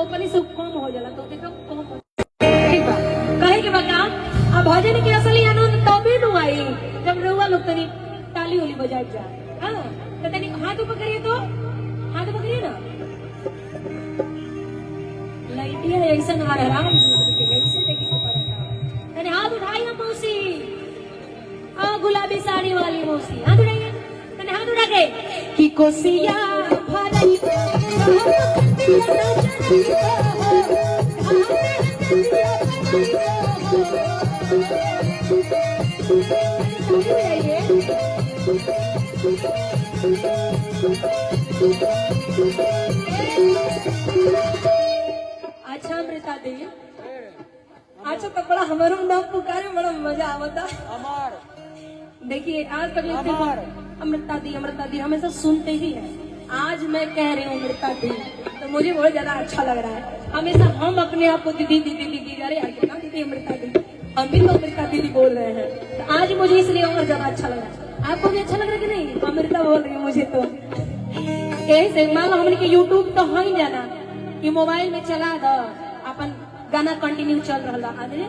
Opening से कम हो जाला तो देखो कम हो ठीक बा कहे के बका अब भजन के असली आनंद तभी न आई जब रउआ लोग तनी ताली उली बजाए जा हां तो तनी हाथ ऊपर करिए तो हाथ ऊपर करिए ना लाइटिया ऐसा ना आराम से ऐसे देखिए ऊपर तनी हाथ उठाइए मौसी आ गुलाबी साड़ी वाली मौसी हाथ उठाइए तनी हाथ उठा के कि कोसिया भरई अच्छा अमृता दी अच्छा तो बड़ा हमारो नाम पुकारे बड़ा मजा आवता देखिए आज तक अमृता दी हमेशा सुनते ही है आज मैं कह रही हूँ अमृता दी तो मुझे बहुत ज्यादा अच्छा लग रहा है हमेशा हम अपने आप को दीदी दीदी दीदी अरे कितना दीदी अमृता दी हम भी तो अमृता दीदी बोल रहे हैं तो आज मुझे इसलिए और ज्यादा अच्छा लग रहा है आपको भी अच्छा लग रहा है कि नहीं अमृता बोल रही है मुझे तो ऐसे मान लो हमने यूट्यूब तो हो ही जाना कि मोबाइल में चला दो अपन गाना कंटिन्यू चल रहा है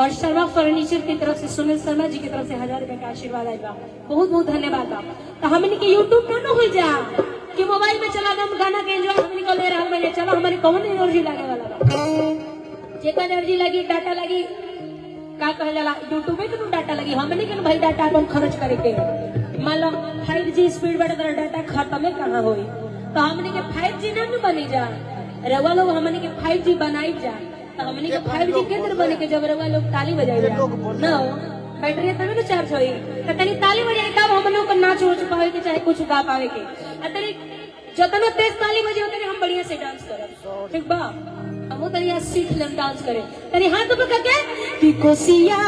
और शर्मा फर्नीचर की तरफ से सुनील शर्मा जी की तरफ से 1000 रुपए का आशीर्वाद आएगा बहुत बहुत धन्यवाद तो हमने के यूट्यूब पर न हो जा कि मोबाइल में चला दम गाना के एंजॉय हमने को ले रहा मैंने चलो हमारी कौन एनर्जी लगे वाला जेका एनर्जी लगी डाटा लगी का कह जाला यूट्यूब पे तो डाटा लगी हमने के भाई डाटा अपन खर्च करे के मान लो 5G स्पीड बढ़ कर डाटा खत्म कहां होई तो हमने के 5G ना न बनी जा रवा लोग हमने के 5G बनाई जा तो हमने के 5G केंद्र बने के जब रवा लोग ताली बजाई ना बैटरी तब ना चार्ज होई तो तनी ताली बजाई तब हम लोग नाच उच पावे के चाहे कुछ गा पावे के तनी जतना तेज ताली बजे उतने हम बढ़िया से डांस करब ठीक बा हम तनी आज सीख लेम डांस करे तनी हाथ ऊपर करके कि कोसिया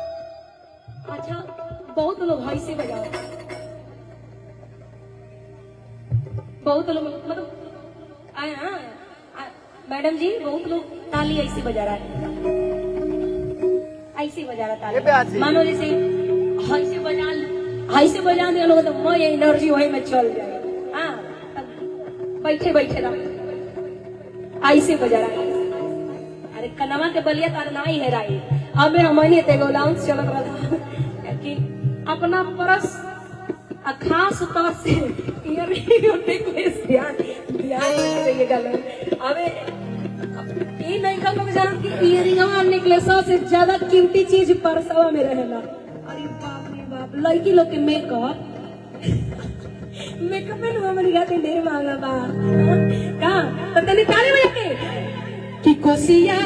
अच्छा बहुत लोग भाई से बजाओ बहुत लोग मतलब मैडम जी बहुत लोग ताली ऐसे बजा रहा है ऐसे बजा रहा ताली मानो जैसे ऐसे बजाने लोग तो मैं एनर्जी वही में चल जाए हाँ बैठे बैठे रहा ऐसे बजा रहा अरे कनवा के बलिया तारना ही है राई अब मेरा महीने तेगो लाउंस चल रहा था कि अपना परस खास तौर से अबे ये नहीं कर लोग जान कि इयरिंगवा निकले सबसे ज्यादा कीमती चीज परसवा में रहेला अरे बाप रे बाप लड़की लोग के मेकअप में हमारी गाते ढेर मांगा बा का तो तनी ताली बजा के कि कोसिया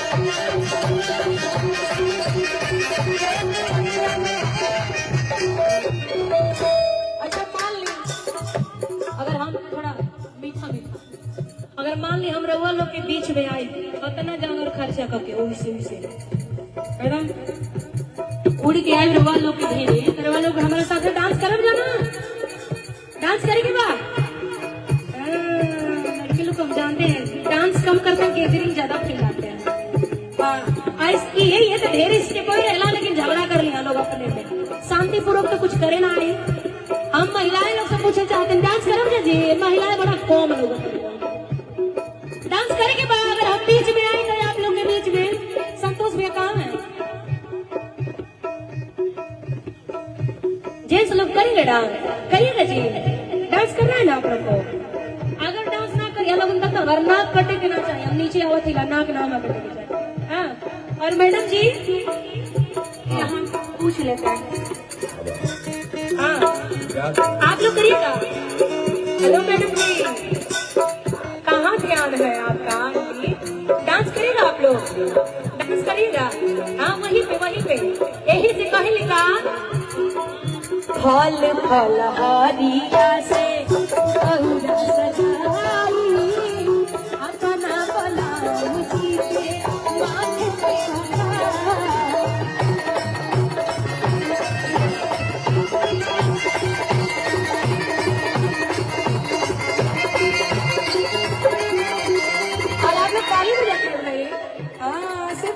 फरक अच्छा मान ली अगर हम थोड़ा मीठा मीठा अगर मान ली हम रउआ लोग के बीच में आई उतना जानवर खर्चा करके वैसे एकदम उड़ के आई रउआ लोग के घेरे रउआ लोग हमारे साथ डांस करब जाना डांस करेगी बा लड़के लोग हम जानते हैं डांस कम करते हैं गैदरिंग ज्यादा फील आते हैं ये तो ढेर स्टेप रहला लेकिन झगड़ा कर लिया लोग अपने में शांति पूर्वक तो कुछ करे ना है हम महिलाएं लोग से पूछे चाहते हैं डांस करब जी महिलाएं बड़ा कम लोग डांस करेंगे बा अगर हम बीच में आएंगे आप लोग के बीच में संतोष भैया कहाँ है जेंट्स लोग करेंगे डांस करिएगा जी डांस करना है ना आप लोग को अगर डांस ना करिए लोग तक तो अगर नाक कटे के ना चाहिए हम नीचे आवत ही नाक नाम कटे के चाहिए हाँ और मैडम जी यहाँ पूछ लेते हैं हाँ आप लोग करिएगा हेलो मैडम जी कहाँ ध्यान है आपका डांस करिएगा आप लोग डांस करिएगा हाँ वहीं पे यही से कहीं लिखा फल फल हरिया से अपना बलाउजी के माथे पे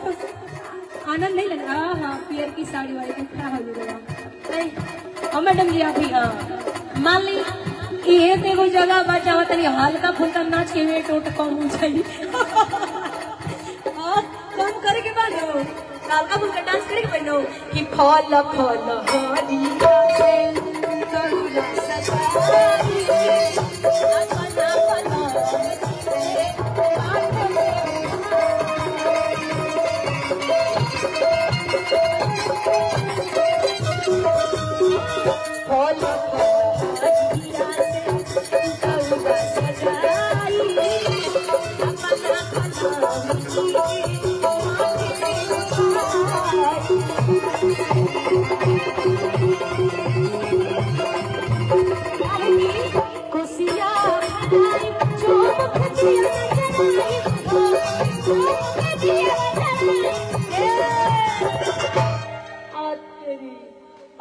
आनंद नहीं लगा हाँ पियर की साड़ी वाले को खड़ा हो गया नहीं मैडम जी आप ही हाँ मान ली ये देखो जगह बचा हुआ तनी हल्का फुल्का नाच के वेट वोट कम हो जाए कम करे के बाद हल्का फुल्का डांस करे के बनो कि फल फल हरिया से करुणा सजाई अपना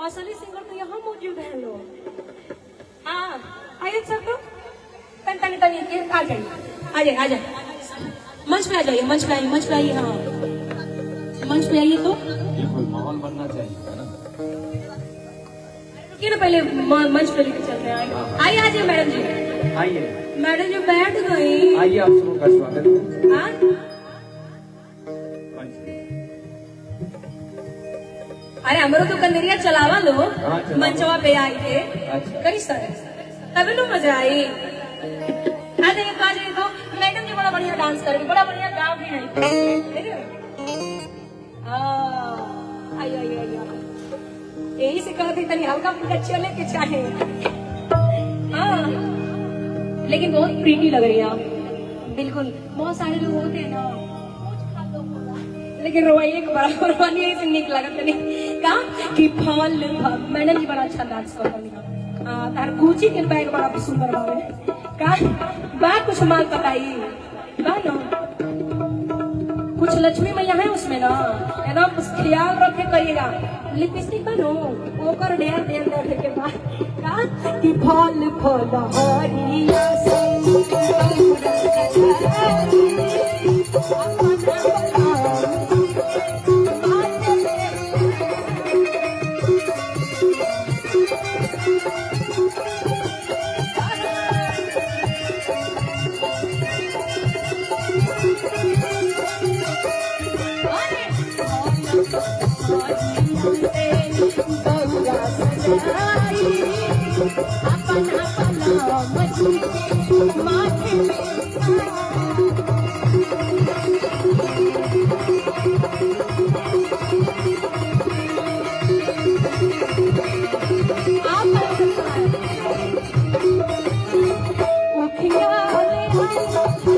असली सिंगर तो यहाँ मौजूद है लोग हाँ आइए सर तो तनी तनी आ जाइए मंच पे आ जाइए मंच पे आइए हाँ मंच पे आइए तो माहौल बनना चाहिए ना रुकिए ना पहले मंच पे लेके चलते हैं आइए आ जाइए मैडम जी आइए मैडम जी बैठ गई आइए आप सबों का स्वागत है हाँ अरे हमरो तो कंदरिया चलावा लो मंचवा पे आई थे कई सारे तभी तो मजा आई देखो मैडम जी बड़ा बढ़िया डांस करेगी बड़ा बढ़िया गा भी नहीं यही से कहते तनी हल्का फुल्का चले के चाहे हाँ लेकिन बहुत प्रीटी लग रही है बिल्कुल बहुत सारे लोग होते हैं ना लेकिन रोवाई एक बड़ा रोवानी से निक लगत नहीं का कि फल मैडम जी बड़ा अच्छा डांस करती तार गुची के बैग बड़ा सुंदर बावे का बा कुछ मांग बताई बा ना कुछ लक्ष्मी मैया है उसमें ना एकदम ख्याल रखे करिएगा लिपस्टिक बनो ओकर ढेर के बाद का कि फल फल हरिया से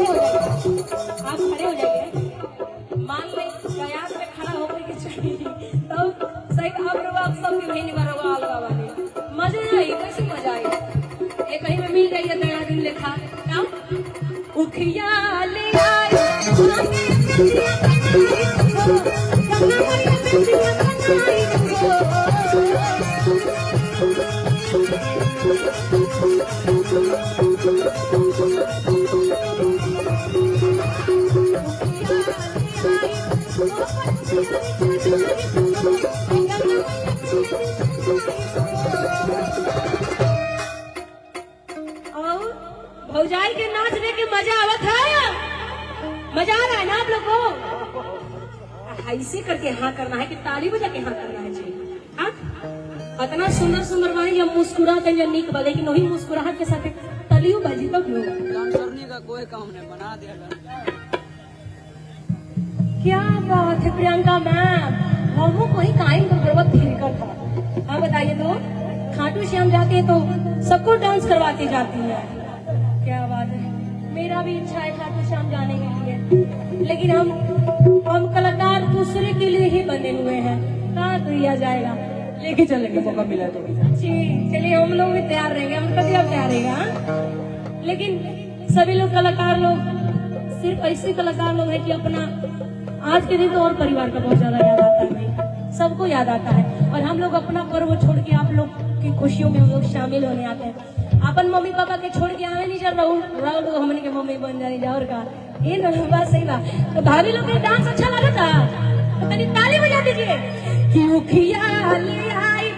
आप खड़े हो जाइए मान लें तो सही आप लोग सब के महीने में रवा अलगा वाले मजा आई, कैसे मजा आई। ये कहीं में मिल जाइए नया दिन लेखा ना उखिया ले भौजाई के नाचने की मजा आवत है, मजा आ रहा है ना आप लोग को। ऐसे करके हाँ करना है कि ताली बजा के हाँ करना है जी। हाँ इतना सुंदर सुंदर बानी जब मुस्कुराते हैं निक बा, लेकिन वही मुस्कुराहट के साथ तलियों बाजी तक लोग करने का कोई काम नहीं बना दिया। क्या बात है प्रियंका मैम, हमको कोई कायम का गर्वत फिर था। हाँ बताइए तो खाटू श्याम जाते तो सबको डांस करवाती जाती है। क्या बात है, मेरा भी इच्छा है खाटू श्याम जाने के लिए, लेकिन हम कलाकार दूसरे के लिए ही बने हुए हैं। कहाँ दिया जाएगा, लेके चलेंगे मौका मिला तो जी। चलिए हम लोग भी तैयार रहेंगे, हम कभी अब तैयार रहेगा। लेकिन सभी लोग कलाकार लोग सिर्फ ऐसे कलाकार लोग हैं कि अपना आज के दिन तो और परिवार का बहुत ज्यादा याद आता है, सबको याद आता है। और हम लोग अपना पर्व छोड़ के आप लोग की खुशियों में हम लोग शामिल होने आते हैं। अपन मम्मी पापा के छोड़ के आए नहीं चल रहा तो हमने के मम्मी बन जाए जाओ का ये ना बात सही बात। तो भाभी लोग का डांस अच्छा लगा था तो तनी ताली बजा दीजिए कि उखिया ले आई।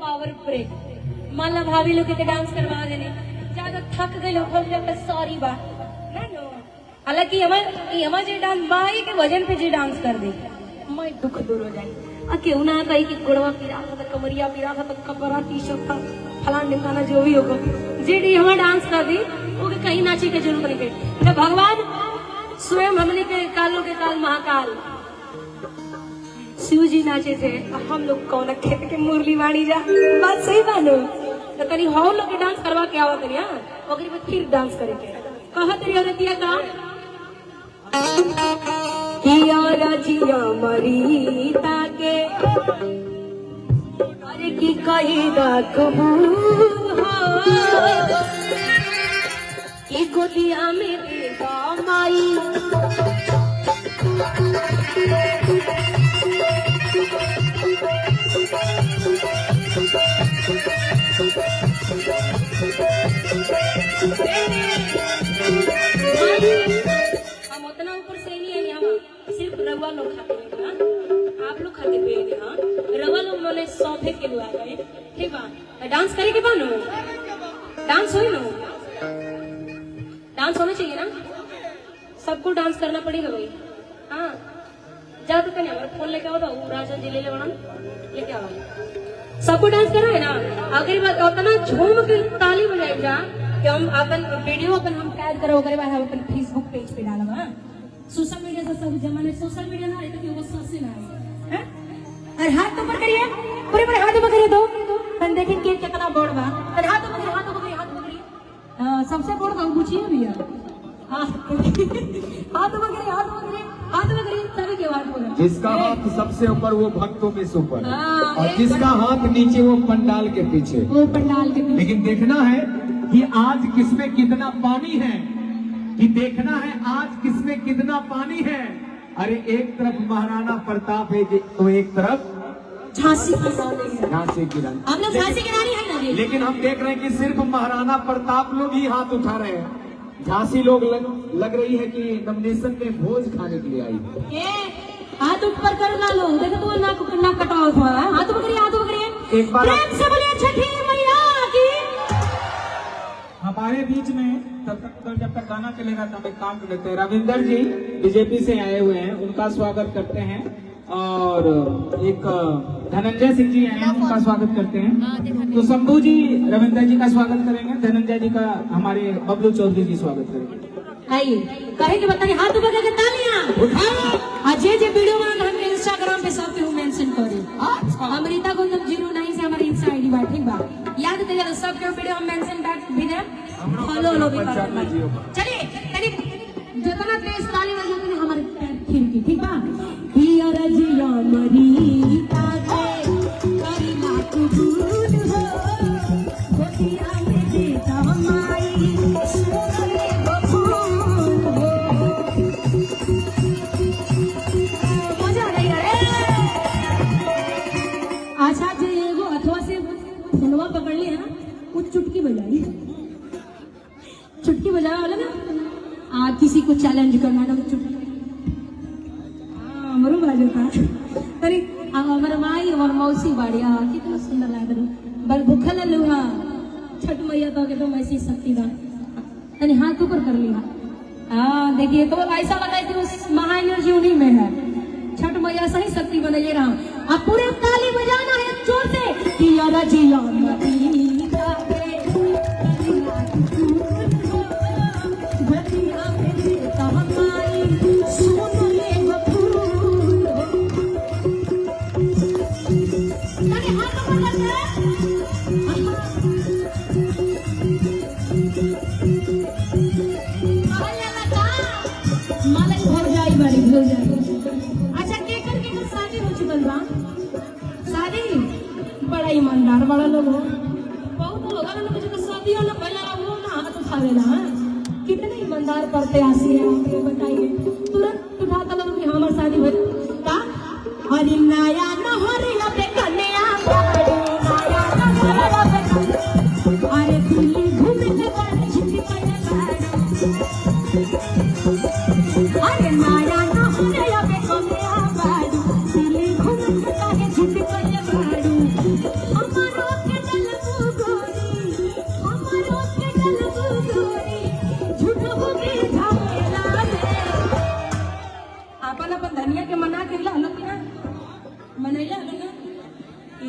पावर ब्रेक मान ला भाभी लोग के डांस करवा देने ज्यादा थक गए लोग सॉरी बा ना नो। हालांकि हमारे जे डांस बाई के वजन पे जे डांस कर दे मैं दुख दूर हो जाए। क्यों ना कही कि गुड़वा पीरा था तो कमरिया पीरा था तो कपड़ा टी शर्ट था फलान ढिमकाना जो भी होगा जे डी हमारा डांस कर दी वो कहीं नाचे के जरूरत नहीं पड़ी। जब भगवान स्वयं हमने के कालों के काल महाकाल शिव जी नाचे थे, हम लोग कौन खेत के मुरली वाणी जा बात सही बानो तो तनी हम लोग के डांस करवा के आवा तनी ओकरी पे फिर डांस करेंगे। कहा तेरी औरतिया का किया राजिया मरी ताके अरे की कही दा कबूल हो की गोदिया में देगा माई। Thank you. डांस करे के बानो डांस होई नो डांस होना चाहिए ना सबको डांस करना पड़ेगा भाई हाँ जा तो नहीं हमारा फोन लेके आओ तो राजन जी ले ले बना लेके आओ सबको डांस करना है ना अगर बात उतना झूम के ताली बजाई जा कि हम अपन वीडियो अपन हम कैद करो ओकरे बाद हम अपन फेसबुक पेज पे डालब हां सोशल मीडिया से सब जमाने सोशल मीडिया ना तो वो सबसे ना है और हाथ ऊपर करिए पूरे हाथ ऊपर करिए तो तन देखिए के कितना बड़ बा और हाथ ऊपर करिए हाथ ऊपर करिए सबसे बड़ का पूछिए भैया हाथ ऊपर करिए सभी के हाथ ऊपर जिसका हाथ सबसे ऊपर वो भक्तों में सुपर और जिसका हाथ नीचे वो पंडाल के पीछे लेकिन देखना है कि आज किसमें कितना पानी है कि देखना है आज किसमें कितना पानी है अरे एक तरफ महाराणा प्रताप है तो एक तरफ झांसी की रानी हम लोग झांसी की रानी है ना जी लेकिन हम देख रहे हैं कि सिर्फ महाराणा प्रताप लोग ही हाथ उठा रहे हैं झांसी लोग लग रही है कि नॉमिनेशन में भोज खाने के लिए आई है हाथ ऊपर कर लो देखो तो नाक कटाओ थोड़ा हाथ पकड़िए एक बार प्रेम से बोलिए छठी मैया की हमारे बीच में जब तक गाना चलेगा तब एक काम कर लेते हैं रविंदर जी बीजेपी से आए हुए हैं उनका स्वागत करते हैं और एक धनंजय सिंह जी आए हैं उनका स्वागत करते हैं तो शंभू जी रविंदर जी का स्वागत करेंगे धनंजय जी का हमारे बबलू चौधरी जी स्वागत करेंगे आइए कहे कि बताइए हाथ ऊपर करके तालियां उठाओ अजय जी वीडियो बना हम इंस्टाग्राम पे सब पे मेंशन करे अमृता गौतम 09 से हमारी इंस्टा आईडी बा ठीक बा याद करिए तो सब के वीडियो हम मेंशन बैक भी दे फॉलो भी कर चलिए कनी जितना तेज ताली बजे उतनी हमारे पैर खिड़की ठीक बा हिया रजिया मरी ताके करी ना कुबूल हो गोतिया में देता हमारी सुने बफूल हो मजा नहीं रे अच्छा जे एगो अथवा से फोनवा पकड़ ली है ना वो चुटकी बजाई चुटकी बजाया वाला ना किसी को चैलेंज करना ना चुटकी मरु बाजू था अरे हमारे माई और मौसी बाड़िया कितना सुंदर लग रहा बल भूखल लुहा छठ मैया तो के तो ऐसी शक्ति दा तनी हाथ ऊपर कर लिया देखिए तो ऐसा लगा कि उस महा एनर्जी उन्हीं में है छठ मैया सही शक्ति बनाइए रहा अब पूरे ताली बजाना है जोर से कि यारा जिया मती कावे भतिया में देता हमारी सुन ले बफूल ताली हाथ ऊपर करके मालक हो जाई बड़ी हो जाई अच्छा केकर शादी हो चुकल बा शादी बड़ा ईमानदार बड़ा लोग हो बहुत लोग अगर मुझे तो शादी वाला पहला वो ना हाथ उठावेला कितने ईमानदार करते आसी है आपको बताइए तुरंत उठाता लोग कि हमार शादी हो का हरि नया नहरी पे कन्या बाड़ी नया नहरी पे अरे दिल्ली घूमे के बाड़ी छिपी पड़े अरे नया नहरी पे कन्या बाड़ी दिल्ली घूमे के काहे छिपी पड़े बाड़ी हमारो के डलबू गोरी हमारो के डलबू गोरी झूठो हो के झामेला रे अपन धनिया के मना के ला ना मनैला ना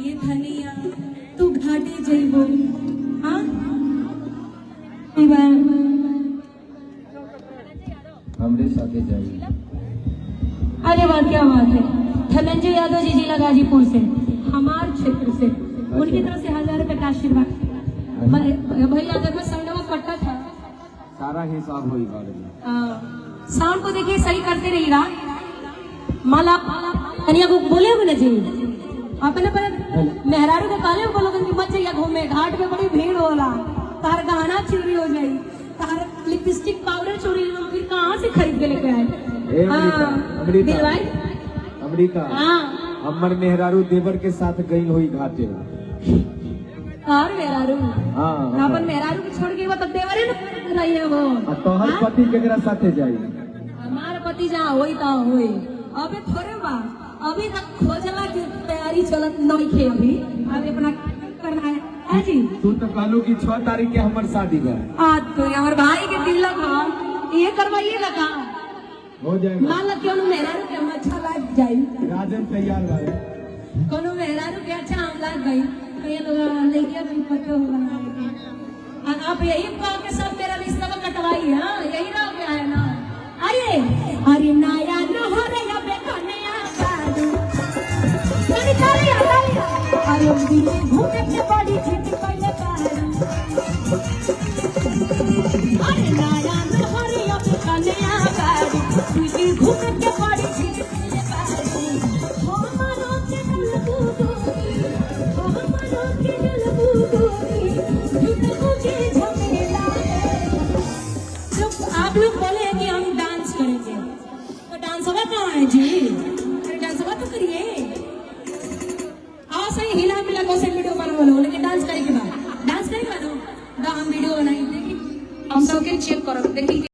ये धनिया तू घाटे जइबो हां हमरे साथे जाइए अरे वाह क्या बात है धनंजय यादव जी जिला गाजीपुर से हमार क्षेत्र से उनकी तरफ से 1000 रुपए का आशीर्वाद भैया अगर मैं संडवा कट्टा था सारा हिसाब हुई बारे में शाम को देखिए सही करते रहिएगा माला कन्या को बोले हो ना जी अपने पर मेहरारू को काले बोलो कि मत जाइए घूमे घाट पे बड़ी भीड़ होला तार गहना चोरी हो जाई तार लिपस्टिक पाउडर चोरी हो फिर कहाँ से खरीद के लेके आए दिलवाई अमरीका अमर मेहरारू देवर के साथ गई हुई घाटे और मेहरारू अपन मेहरारू को छोड़ के वो तब देवरे न रही है वो तो हर पति केकरा साथे जाई हमार पति जहाँ होई ता होई अबे थोड़े बा अभी तक खोजला की तैयारी चलत नहीं खे अभी अपना करना है हाँ जी तू तो कहलू कि 6 तारीख के हमार शादी बा। आज तो हमारे भाई के तिलक हम ये करवाइएगा का हो जाएगा। मान लो क्यों मेहरा रुपया हम अच्छा लाग जाई राजन तैयार बा। कोनो मेहरा रुपया अच्छा हम लाग गई तो ये लोग लड़कियां भी पक्के हो गए। आप यही कहो के सब मेरा रिश्ता में कटवाई है यही रह गया है ना। आइए अरे नया नहर या बेकने बादू कनी ताली अरे दिल घूमे के बड़ी छिट पहले बारू अरे नया नहर या बेकने बादू दिल घूमे के बड़ी छिट पहले बारू हो मनो के गलबू हो मनो के गलबू आप लोग बोले हैं कि हम डांस करेंगे तो डांस हवा कहाँ है जी डांस हवा तो करिए आओ सही हिला मिला को से वीडियो बना बोलो लेकिन डांस करेंगे बाद डांस करेंगे बाद हम वीडियो बनाएंगे हम सबके चेक करो देखिए